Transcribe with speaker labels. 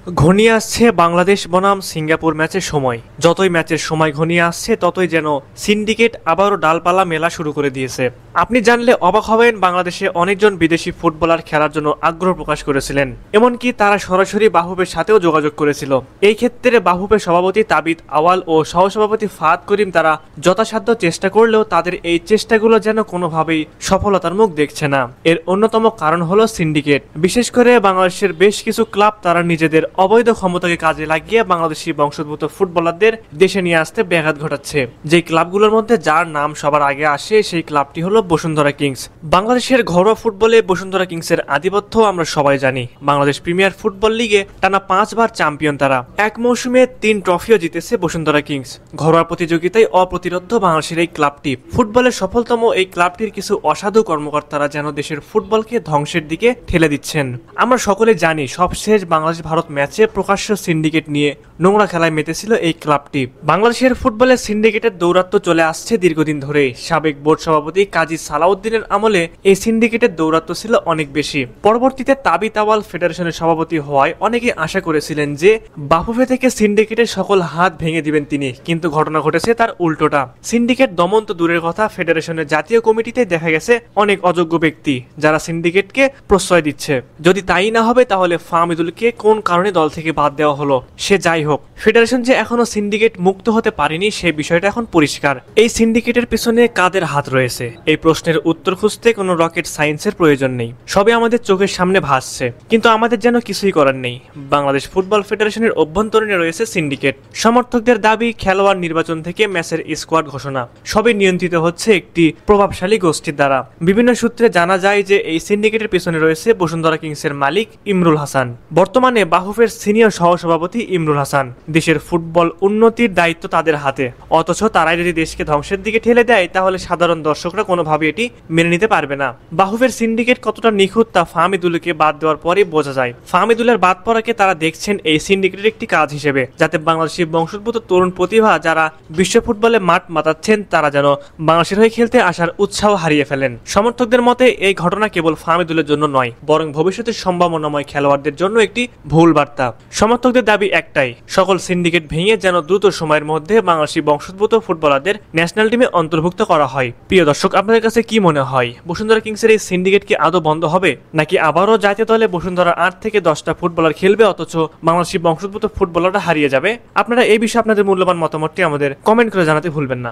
Speaker 1: ঘনিয়ে আসছে বাংলাদেশ বনাম সিঙ্গাপুর ম্যাচের সময়। যতই ম্যাচের সময় ঘনিয়ে আসছে ততই যেন সিন্ডিকেট আবারও ডালপালা মেলা শুরু করে দিয়েছে। আপনি জানলে অবাক হবেন, বাংলাদেশে অনেকজন বিদেশি ফুটবলার খেলার জন্য আগ্রহ প্রকাশ করেছিলেন, এমনকি তারা সরাসরি বাহুবের সাথেও যোগাযোগ করেছিল। এই ক্ষেত্রে বাহুবের সভাপতি তাবিদ আওয়াল ও সহসভাপতি ফাহাদ করিম তারা যথাসাধ্য চেষ্টা করলেও তাদের এই চেষ্টাগুলো যেন কোনোভাবেই সফলতার মুখ দেখছে না। এর অন্যতম কারণ হলো সিন্ডিকেট। বিশেষ করে বাংলাদেশের বেশ কিছু ক্লাব তারা নিজেদের অবৈধ ক্ষমতাকে কাজে লাগিয়ে বাংলাদেশি বংশোদ্ভূত ফুটবলারদের দেশে নিয়ে আসতে ব্যাঘাত ঘটাচ্ছে। যে ক্লাবগুলোর মধ্যে যার নাম সবার আগে আসে সেই ক্লাবটি হলো বসুন্ধরা কিংস। বাংলাদেশের ঘরোয়া ফুটবলে বসুন্ধরা কিংসের আধিপত্য আমরা সবাই জানি। বাংলাদেশ প্রিমিয়ার ফুটবল লিগে টানা 5 বার চ্যাম্পিয়ন তারা। এক মৌসুমে 3 ট্রফিও জিতেছে বসুন্ধরা কিংস। ঘরোয়া প্রতিযোগিতায় অপ্রতিরোধ্য বাংলাদেশের এই ক্লাবটি। ফুটবলের সফলতম এই ক্লাবটির কিছু অসাধু কর্মকর্তারা যেন দেশের ফুটবলকে ধ্বংসের দিকে ঠেলে দিচ্ছেন। আমরা সকলে জানি, সবশেষ বাংলাদেশ ভারত ম্যাচে প্রকাশ্য সিন্ডিকেট নিয়ে নোংরা খেলায় মেতেছিল এই ক্লাবটি। বাংলাদেশের ফুটবলে সিন্ডিকেটের দৌরাত্ম্য চলে আসছে দীর্ঘদিন ধরে। সাবেক বোর্ড সভাপতি কাজী সালাউদ্দিনের আমলে এই সিন্ডিকেটের দৌরাত্ম্য ছিল অনেক বেশি। পরবর্তীতে তাবিদ আওয়াল ফেডারেশনের সভাপতি হওয়ায় অনেকে আশা করেছিলেন যে বাফুফে থেকে সিন্ডিকেটের সকল হাত ভেঙে দিবেন তিনি, কিন্তু ঘটনা ঘটেছে তার উল্টোটা। সিন্ডিকেট দমন তো দূরের কথা, ফেডারেশনের জাতীয় কমিটিতে দেখা গেছে অনেক অযোগ্য ব্যক্তি যারা সিন্ডিকেটকে প্রশ্রয় দিচ্ছে। যদি তাই না হবে তাহলে ফাহমিদুলকে কোন কারণে দল থেকে বাদ দেওয়া হলো? সে যাই হোক, ফেডারেশন যে এখনো সিন্ডিকেট মুক্ত হতে পারেনি সেই বিষয়টা এখন পরিষ্কার। এই সিন্ডিকেটের পিছনে কাদের হাত রয়েছে? এই প্রশ্নের উত্তর খুঁজতে কোনো রকেট সায়েন্সের প্রয়োজন নেই, সবে আমাদের চোখের সামনে ভাসছে। কিন্তু আমাদের যেন কিছুই করার নেই। বাংলাদেশ ফুটবল ফেডারেশনের অভ্যন্তরীণে রয়েছে সিন্ডিকেট। সমর্থকদের দাবি, খেলোয়াড় নির্বাচন থেকে ম্যাচের স্কোয়াড ঘোষণা সবই নিয়ন্ত্রিত হচ্ছে একটি প্রভাবশালী গোষ্ঠীর দ্বারা। বিভিন্ন সূত্রে জানা যায় যে এই সিন্ডিকেটের পিছনে রয়েছে বসুন্ধরা কিংসের মালিক ইমরুল হাসান, বর্তমানে বাহুফের সিনিয়র সহসভাপতি ইমরুল হাসান। দেশের ফুটবল উন্নতির দায়িত্ব তাদের হাতে, অথচ তারাই যদি দেশকে ধ্বংসের দিকে ঠেলে দেয় তাহলে সাধারণ দর্শকরা কোনোভাবে এটি মেনে নিতে পারবে না। বাহুফের সিন্ডিকেট কতটা নিখুঁত তা ফাহমিদুলকে বাদ দেওয়ার পরে বোঝা যায়। ফাহমিদুলের বাদ পড়াকে তারা দেখছেন এই সিন্ডিকেটের একটি কাজ হিসেবে, যাতে বাংলাদেশি বংশোদ্ভূত তরুণ প্রতিভা যারা বিশ্ব ফুটবলে মাঠ মাতাচ্ছেন তারা যেন বাংলাদেশের হয়ে খেলতে আসার উৎসাহ হারিয়ে ফেলেন। সমর্থকদের মতে এই ঘটনা কেবল ফাহমিদুলের জন্য নয়, বরং ভবিষ্যতের সম্ভাবনাময় খেলোয়াড়দের জন্য একটি ভুল বার্তা। সমর্থকদের দাবি একটাই, সকল সিন্ডিকেট ভেঙে যেন দ্রুত সময়ের মধ্যে বাংলাদেশি বংশোদ্ভূত ফুটবলারদের ন্যাশনাল টিমে অন্তর্ভুক্ত করা হয়। প্রিয় দর্শক, আপনাদের কাছে কি মনে হয়, বসুন্ধরা কিংসের এই সিন্ডিকেট কি আদৌ বন্ধ হবে, নাকি আবারও জাতীয় দলে বসুন্ধরা 8 থেকে 10টা ফুটবলার খেলবে অথচ বাংলাদেশি বংশোদ্ভূত ফুটবলাররা হারিয়ে যাবে? আপনারা এই বিষয়ে আপনাদের মূল্যবান মতামতটি আমাদের কমেন্ট করে জানাতে ভুলবেন না।